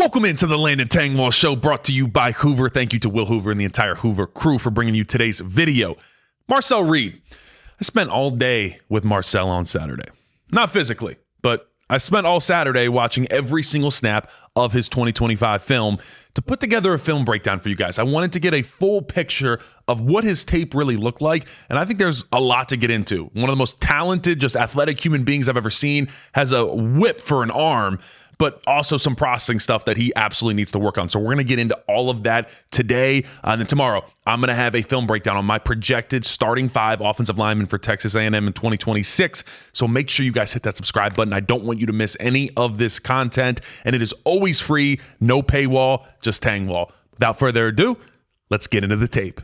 Welcome into the Landon Tangwall Show, brought to you by Hoover. Thank you to Will Hoover and the entire Hoover crew for bringing you today's video. Marcel Reed. I spent all day with Marcel on Saturday. Not physically, but I spent all Saturday watching every single snap of his 2025 film to put together a film breakdown for you guys. I wanted to get a full picture of what his tape really looked like, and I think there's a lot to get into. One of the most talented, just athletic human beings I've ever seen, has a whip for an arm, but also some processing stuff that he absolutely needs to work on. So we're going to get into all of that today. And then tomorrow, I'm going to have a film breakdown on my projected starting 5 offensive linemen for Texas A&M in 2026. So make sure you guys hit that subscribe button. I don't want you to miss any of this content. And it is always free, no paywall, just Tangwall. Without further ado, let's get into the tape.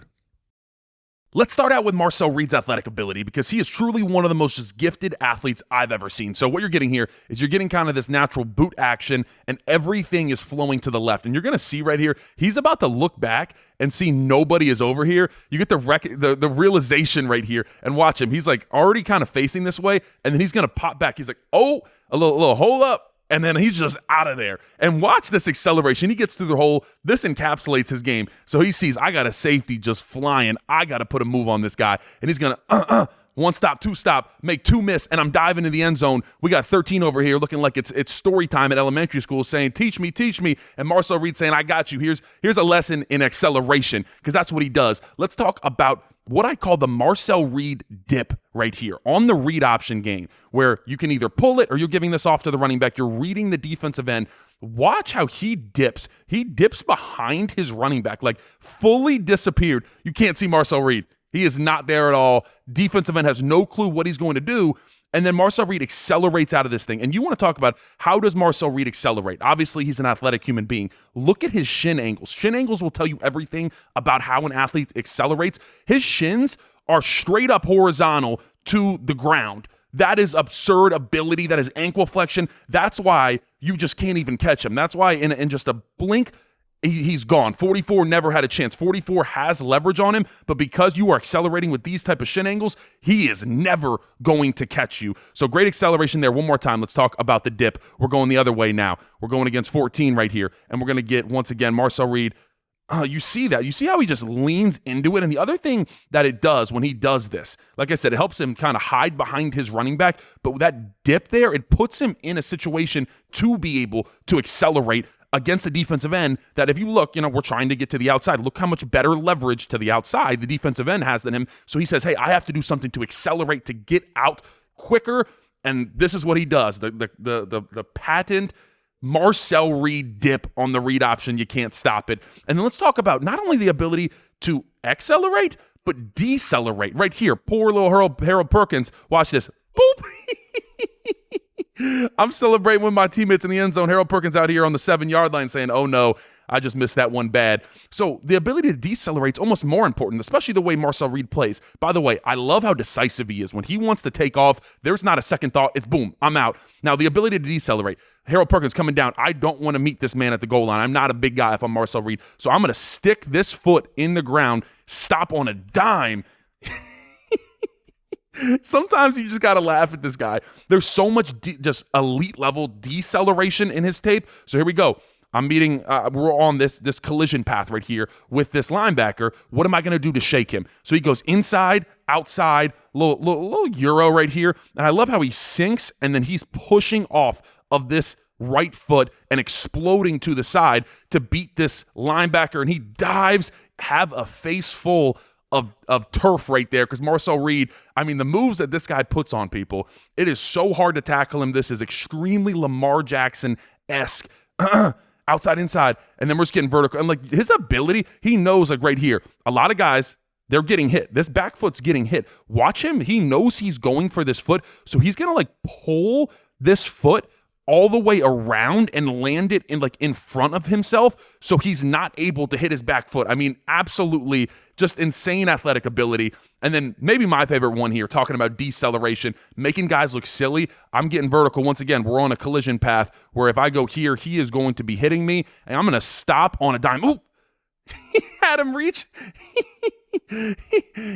Let's start out with Marcel Reed's athletic ability, because he is truly one of the most just gifted athletes I've ever seen. So what you're getting here is you're getting kind of this natural boot action, and everything is flowing to the left. And you're going to see right here, he's about to look back and see nobody is over here. You get the realization right here, and watch him. He's like already kind of facing this way, and then he's going to pop back. He's like, oh, a little hold up. And then he's just out of there. And watch this acceleration. He gets through the hole. This encapsulates his game. So he sees, I got a safety just flying. I got to put a move on this guy. And he's going to, 1 stop, 2 stop, make 2 miss, and I'm diving into the end zone. We got 13 over here looking like it's story time at elementary school, saying, teach me. And Marcel Reed saying, I got you. Here's a lesson in acceleration, because that's what he does. Let's talk about what I call the Marcel Reed dip right here on the read option game, where you can either pull it or you're giving this off to the running back. You're reading the defensive end. Watch how he dips. He dips behind his running back, like fully disappeared. You can't see Marcel Reed. He is not there at all. Defensive end has no clue what he's going to do. And then Marcel Reed accelerates out of this thing. And you want to talk about, how does Marcel Reed accelerate? Obviously, he's an athletic human being. Look at his shin angles. Shin angles will tell you everything about how an athlete accelerates. His shins are straight up horizontal to the ground. That is absurd ability. That is ankle flexion. That's why you just can't even catch him. That's why in just a blink, he's gone. 44 never had a chance. 44 has leverage on him, but because you are accelerating with these type of shin angles, he is never going to catch you. So great acceleration there. One more time, let's talk about the dip. We're going the other way now. We're going against 14 right here, and we're going to get, once again, Marcel Reed. You see that. You see how he just leans into it. And the other thing that it does when he does this, like I said, it helps him kind of hide behind his running back. But with that dip there, it puts him in a situation to be able to accelerate against the defensive end that, if you look, we're trying to get to the outside. Look how much better leverage to the outside the defensive end has than him. So he says, hey, I have to do something to accelerate, to get out quicker. And this is what he does. The patent Marcel Reed dip on the read option. You can't stop it. And then let's talk about not only the ability to accelerate, but decelerate. Right here, poor little Harold Perkins. Watch this. Boop. I'm celebrating with my teammates in the end zone. Harold Perkins out here on the 7-yard line saying, oh no, I just missed that one bad. So the ability to decelerate is almost more important, especially the way Marcel Reed plays. By the way, I love how decisive he is. When he wants to take off, there's not a second thought. It's boom, I'm out. Now, the ability to decelerate. Harold Perkins coming down. I don't want to meet this man at the goal line. I'm not a big guy if I'm Marcel Reed. So I'm going to stick this foot in the ground, stop on a dime. Sometimes you just got to laugh at this guy. There's so much just elite level deceleration in his tape. So here we go. I'm meeting, we're on this collision path right here with this linebacker. What am I going to do to shake him? So he goes inside, outside, little Euro right here. And I love how he sinks and then he's pushing off of this right foot and exploding to the side to beat this linebacker. And he dives, have a face full of turf right there, because Marcel Reed, I mean, the moves that this guy puts on people, it is so hard to tackle him. This is extremely Lamar Jackson-esque. Outside, inside, and then we're just getting vertical. And like his ability, he knows, like right here, a lot of guys, they're getting hit. This back foot's getting hit. Watch him. He knows he's going for this foot, so he's going to like pull this foot all the way around and land it in front of himself, so he's not able to hit his back foot. I mean, absolutely just insane athletic ability. And then maybe my favorite one here, talking about deceleration, making guys look silly. I'm getting vertical. Once again, we're on a collision path where if I go here, he is going to be hitting me, and I'm going to stop on a dime. Ooh, he had him reach.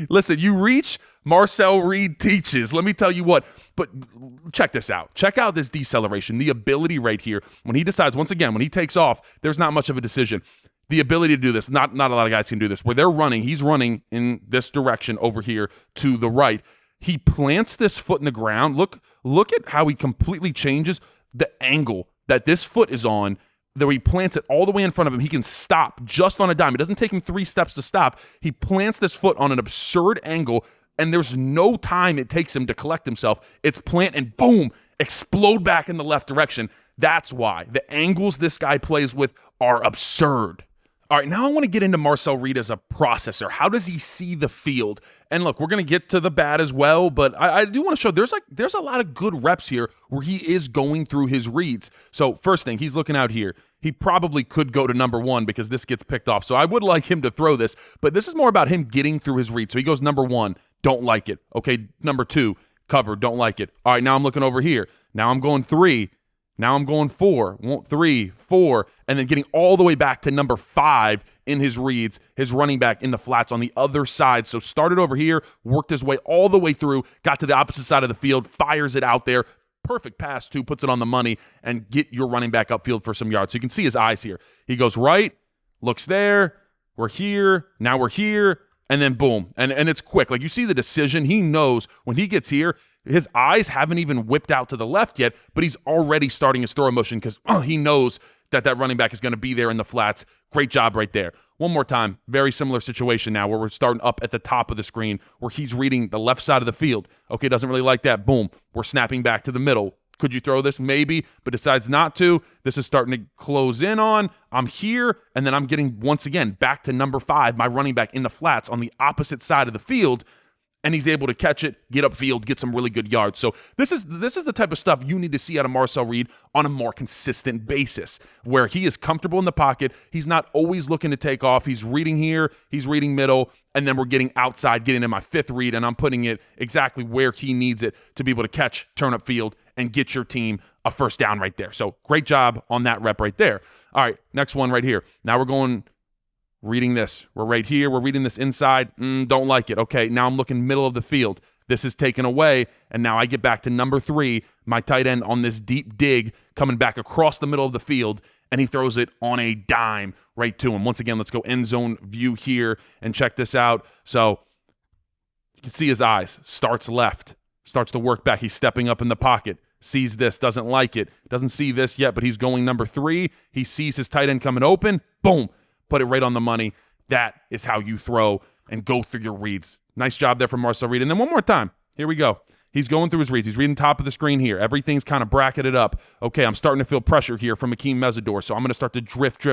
Listen, you reach, Marcel Reed teaches. Let me tell you what. But check this out. Check out this deceleration, the ability right here. When he decides, once again, when he takes off, there's not much of a decision. The ability to do this, not a lot of guys can do this. Where they're running, he's running in this direction over here to the right. He plants this foot in the ground. Look at how he completely changes the angle that this foot is on. That he plants it all the way in front of him. He can stop just on a dime. It doesn't take him 3 steps to stop. He plants this foot on an absurd angle, and there's no time it takes him to collect himself. It's plant and boom, explode back in the left direction. That's why. The angles this guy plays with are absurd. All right, now I want to get into Marcel Reed as a processor. How does he see the field? And look, we're going to get to the bad as well, but I do want to show there's a lot of good reps here where he is going through his reads. So first thing, he's looking out here. He probably could go to number 1 because this gets picked off. So I would like him to throw this, but this is more about him getting through his read. So he goes number 1, don't like it. Okay, number 2, cover, don't like it. All right, now I'm looking over here. Now I'm going 3. Now I'm going 4, 3, 4, and then getting all the way back to number 5 in his reads, his running back in the flats on the other side. So started over here, worked his way all the way through, got to the opposite side of the field, fires it out there. Perfect pass, too, puts it on the money, and get your running back upfield for some yards. So you can see his eyes here. He goes right, looks there, we're here, now we're here, and then boom. And it's quick. Like you see the decision. He knows when he gets here, his eyes haven't even whipped out to the left yet, but he's already starting his throw motion because he knows that running back is going to be there in the flats. Great job right there. One more time, very similar situation now where we're starting up at the top of the screen where he's reading the left side of the field. Okay, doesn't really like that. Boom. We're snapping back to the middle. Could you throw this? Maybe, but decides not to. This is starting to close in on. I'm here, and then I'm getting, once again, back to number 5, my running back in the flats on the opposite side of the field, and he's able to catch it, get upfield, get some really good yards. So this is the type of stuff you need to see out of Marcel Reed on a more consistent basis, where he is comfortable in the pocket. He's not always looking to take off. He's reading here, he's reading middle, and then we're getting outside, getting in my 5th read, and I'm putting it exactly where he needs it to be able to catch, turn upfield, and get your team a first down right there. So great job on that rep right there. All right, next one right here. Now we're going reading this. We're right here. We're reading this inside. Don't like it. Okay, now I'm looking middle of the field. This is taken away, and now I get back to number 3, my tight end on this deep dig, coming back across the middle of the field, and he throws it on a dime right to him. Once again, let's go end zone view here and check this out. So you can see his eyes. Starts left. Starts to work back. He's stepping up in the pocket. Sees this. Doesn't like it. Doesn't see this yet, but he's going number 3. He sees his tight end coming open. Boom. Put it right on the money. That is how you throw and go through your reads. Nice job there from Marcel Reed. And then one more time. Here we go. He's going through his reads. He's reading top of the screen here. Everything's kind of bracketed up. Okay, I'm starting to feel pressure here from Akeem Mesidor, so I'm going to start to drift.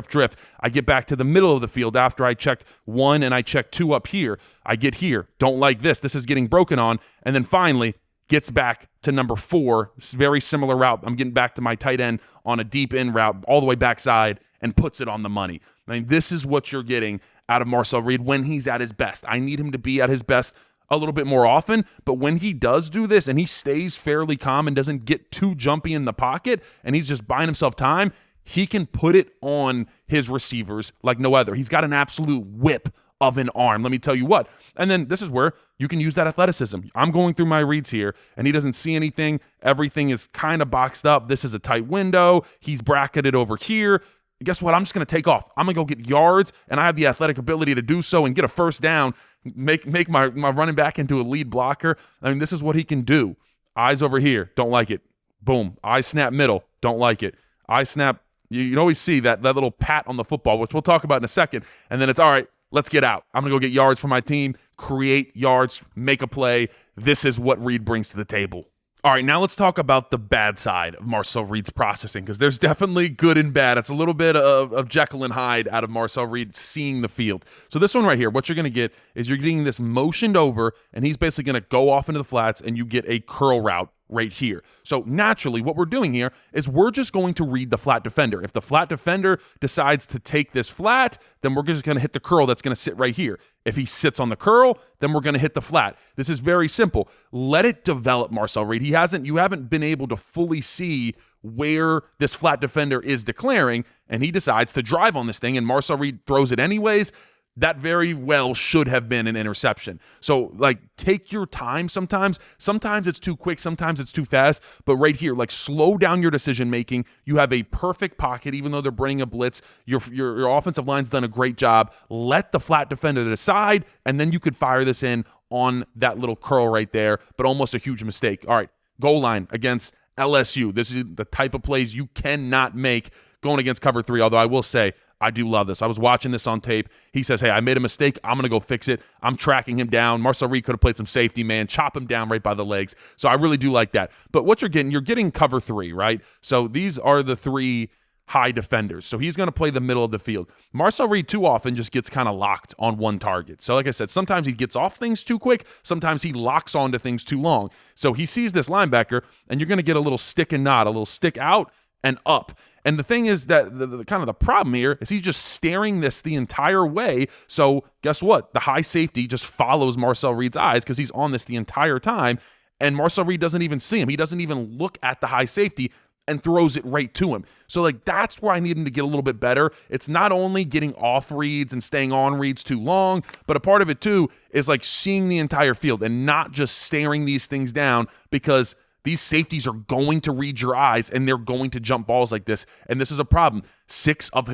I get back to the middle of the field after I checked 1 and I checked 2 up here. I get here. Don't like this. This is getting broken on. And then finally gets back to number 4. Very similar route. I'm getting back to my tight end on a deep end route all the way backside and puts it on the money. I mean, this is what you're getting out of Marcel Reed when he's at his best. I need him to be at his best a little bit more often, but when he does do this and he stays fairly calm and doesn't get too jumpy in the pocket and he's just buying himself time, he can put it on his receivers like no other. He's got an absolute whip of an arm, let me tell you what. And then this is where you can use that athleticism. I'm going through my reads here, and he doesn't see anything. Everything is kind of boxed up. This is a tight window. He's bracketed over here. Guess what? I'm just going to take off. I'm going to go get yards, and I have the athletic ability to do so and get a first down, make my running back into a lead blocker. I mean, this is what he can do. Eyes over here. Don't like it. Boom. Eye snap middle. Don't like it. Eye snap. You can always see that little pat on the football, which we'll talk about in a second. And then it's, all right, let's get out. I'm going to go get yards for my team, create yards, make a play. This is what Reed brings to the table. All right, now let's talk about the bad side of Marcel Reed's processing, because there's definitely good and bad. It's a little bit of Jekyll and Hyde out of Marcel Reed seeing the field. So this one right here, what you're going to get is you're getting this motioned over, and he's basically going to go off into the flats, and you get a curl route right here. So naturally, what we're doing here is we're just going to read the flat defender. If the flat defender decides to take this flat, then we're just going to hit the curl that's going to sit right here. If he sits on the curl, then we're going to hit the flat. This is very simple. Let it develop, Marcel Reed. You haven't been able to fully see where this flat defender is declaring, and he decides to drive on this thing, and Marcel Reed throws it anyways. That very well should have been an interception. So, like, take your time sometimes. Sometimes it's too quick, sometimes it's too fast. But right here, like, slow down your decision making. You have a perfect pocket, even though they're bringing a blitz. Your offensive line's done a great job. Let the flat defender decide, and then you could fire this in on that little curl right there, but almost a huge mistake. All right, goal line against LSU. This is the type of plays you cannot make going against cover 3, although I will say, I do love this. I was watching this on tape. He says, hey, I made a mistake. I'm going to go fix it. I'm tracking him down. Marcel Reed could have played some safety, man. Chop him down right by the legs. So I really do like that. But what you're getting cover 3, right? So these are the 3 high defenders. So he's going to play the middle of the field. Marcel Reed too often just gets kind of locked on one target. So like I said, sometimes he gets off things too quick. Sometimes he locks onto things too long. So he sees this linebacker, and you're going to get a little stick and nod, a little stick out and up. And the thing is that the kind of the problem here is he's just staring this the entire way. So guess what? The high safety just follows Marcel Reed's eyes because he's on this the entire time. And Marcel Reed doesn't even see him. He doesn't even look at the high safety and throws it right to him. So, like, that's where I need him to get a little bit better. It's not only getting off reads and staying on reads too long, but a part of it too is like seeing the entire field and not just staring these things down, because these safeties are going to read your eyes and they're going to jump balls like this. And this is a problem. 6 of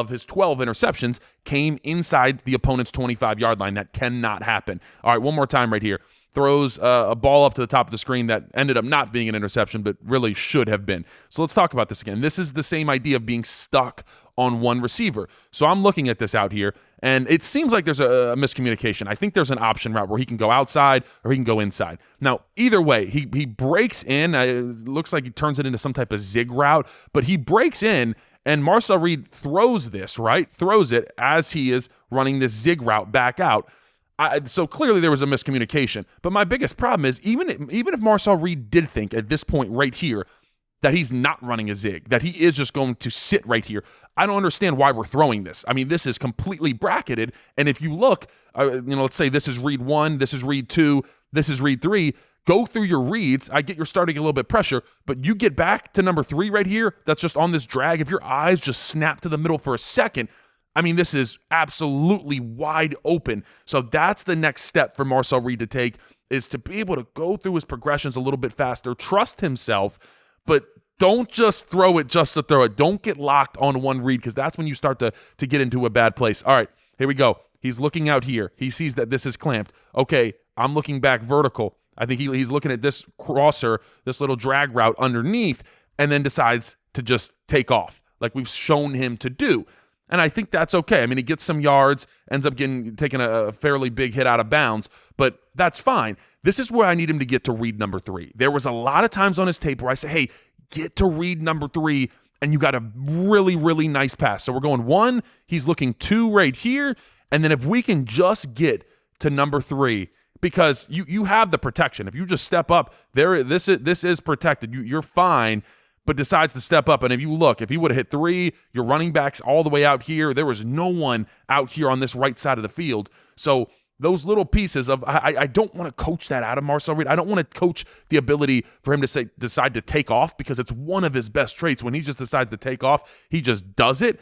his 12 interceptions came inside the opponent's 25-yard line. That cannot happen. All right, one more time right here. Throws a ball up to the top of the screen that ended up not being an interception, but really should have been. So let's talk about this again. This is the same idea of being stuck on one receiver. So I'm looking at this out here, and it seems like there's a miscommunication. I think there's an option route where he can go outside or he can go inside. Now, either way, he breaks in. It looks like he turns it into some type of zig route, but he breaks in, and Marcel Reed throws this, right? Throws it as he is running this zig route back out. So clearly there was a miscommunication. But my biggest problem is even if Marcel Reed did think at this point right here that he's not running a zig, that he is just going to sit right here, I don't understand why we're throwing this. I mean, this is completely bracketed. And if you look, let's say this is read 1, this is read 2, this is read 3. Go through your reads. I get you're starting a little bit pressure, but you get back to number 3 right here. That's just on this drag. If your eyes just snap to the middle for a second, I mean, this is absolutely wide open. So that's the next step for Marcel Reed to take, is to be able to go through his progressions a little bit faster, trust himself, but don't just throw it just to throw it. Don't get locked on one read, because that's when you start to get into a bad place. All right, here we go. He's looking out here. He sees that this is clamped. Okay, I'm looking back vertical. I think he's looking at this crosser, this little drag route underneath, and then decides to just take off like we've shown him to do. And I think that's okay. I mean, he gets some yards, ends up taking a fairly big hit out of bounds, but that's fine. This is where I need him to get to read number 3. There was a lot of times on his tape where I say, hey, get to read number 3, and you got a really, really nice pass. So we're going 1, he's looking 2 right here, and then if we can just get to number 3, because you have the protection. If you just step up, this is protected. You're fine. But decides to step up. And if you look, if he would have hit 3, your running backs all the way out here, there was no one out here on this right side of the field. So those little pieces of, I don't want to coach that out of Marcel Reed. I don't want to coach the ability for him to decide to take off, because it's one of his best traits. When he just decides to take off, he just does it.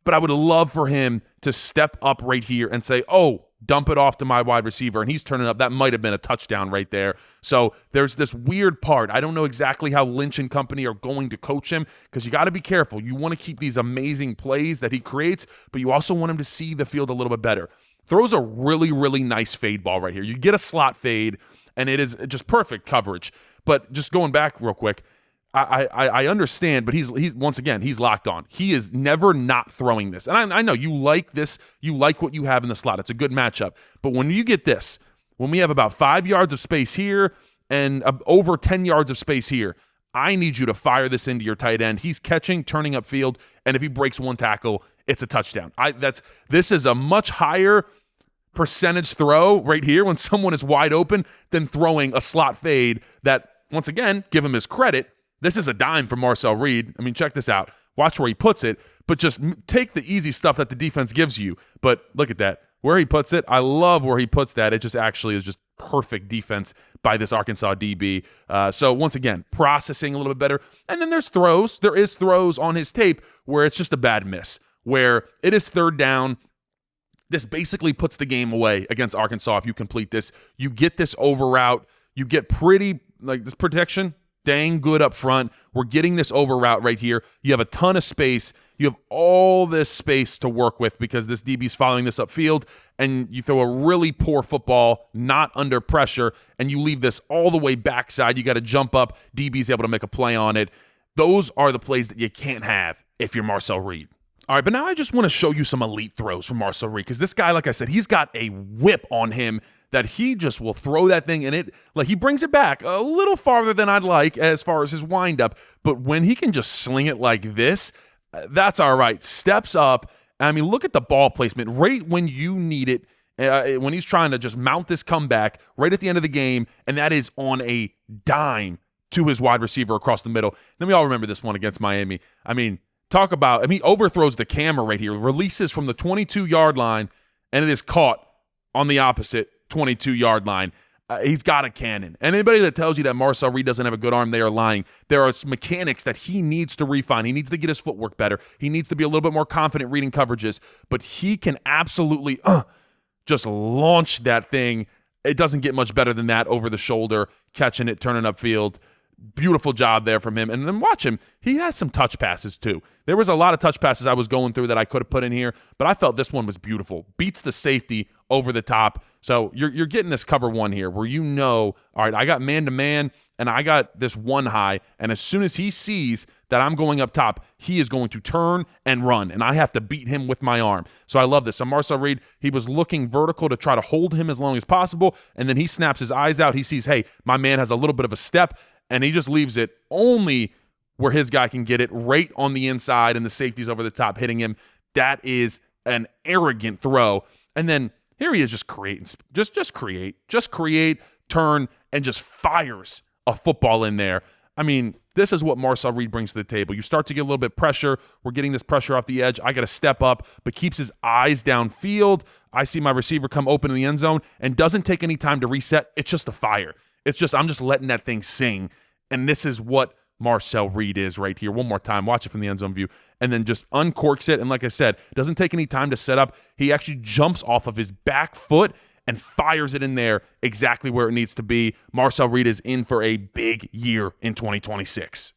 But I would love for him to step up right here and say, oh, dump it off to my wide receiver, and he's turning up. That might have been a touchdown right there. So there's this weird part. I don't know exactly how Lynch and company are going to coach him, because you got to be careful. You want to keep these amazing plays that he creates, but you also want him to see the field a little bit better. Throws a really, really nice fade ball right here. You get a slot fade, and it is just perfect coverage. But just going back real quick, I understand, but he's once again, he's locked on. He is never not throwing this. And I know you like this. You like what you have in the slot. It's a good matchup. But when you get this, when we have about 5 yards of space here and over 10 yards of space here, I need you to fire this into your tight end. He's catching, turning upfield, and if he breaks one tackle, it's a touchdown. This is a much higher percentage throw right here when someone is wide open than throwing a slot fade that, once again, give him his credit, this is a dime for Marcel Reed. I mean, check this out. Watch where he puts it, but just take the easy stuff that the defense gives you. But look at that. Where he puts it, I love where he puts that. It just actually is just perfect defense by this Arkansas DB. So once again, processing a little bit better. And then there's throws. There is throws on his tape where it's just a bad miss, where it is 3rd down. This basically puts the game away against Arkansas if you complete this. You get this over route. You get pretty, like this protection, dang good up front. We're getting this over route right here. You have a ton of space. You have all this space to work with because this DB's following this upfield, and you throw a really poor football, not under pressure, and you leave this all the way backside. You got to jump up. DB's able to make a play on it. Those are the plays that you can't have if you're Marcel Reed. All right, but now I just want to show you some elite throws from Marcel Reed because this guy, like I said, he's got a whip on him that he just will throw that thing, and he brings it back a little farther than I'd like as far as his windup. But when he can just sling it like this, that's all right. Steps up. I mean, look at the ball placement right when you need it. When he's trying to just mount this comeback right at the end of the game, and that is on a dime to his wide receiver across the middle. Then we all remember this one against Miami. I mean, he overthrows the camera right here, releases from the 22-yard line, and it is caught on the opposite 22-yard line. He's got a cannon. And anybody that tells you that Marcel Reed doesn't have a good arm, they are lying. There are some mechanics that he needs to refine. He needs to get his footwork better. He needs to be a little bit more confident reading coverages. But he can absolutely just launch that thing. It doesn't get much better than that over the shoulder, catching it, turning upfield. Beautiful job there from him. And then watch him. He has some touch passes too. There was a lot of touch passes I was going through that I could have put in here, but I felt this one was beautiful. Beats the safety over the top. So you're getting this cover one here where all right, I got man-to-man, and I got this one high, and as soon as he sees that I'm going up top, he is going to turn and run, and I have to beat him with my arm. So I love this. So Marcel Reed, he was looking vertical to try to hold him as long as possible, and then he snaps his eyes out. He sees, hey, my man has a little bit of a step, and he just leaves it only where his guy can get it right on the inside, and the safety's over the top hitting him. That is an arrogant throw. And then here he is just creating, just create, turn, and just fires a football in there. I mean, this is what Marcel Reed brings to the table. You start to get a little bit pressure. We're getting this pressure off the edge. I got to step up, but keeps his eyes downfield. I see my receiver come open in the end zone and doesn't take any time to reset. It's just a fire. I'm just letting that thing sing. And this is what Marcel Reed is right here. One more time. Watch it from the end zone view. And then just uncorks it. And like I said, doesn't take any time to set up. He actually jumps off of his back foot and fires it in there exactly where it needs to be. Marcel Reed is in for a big year in 2026.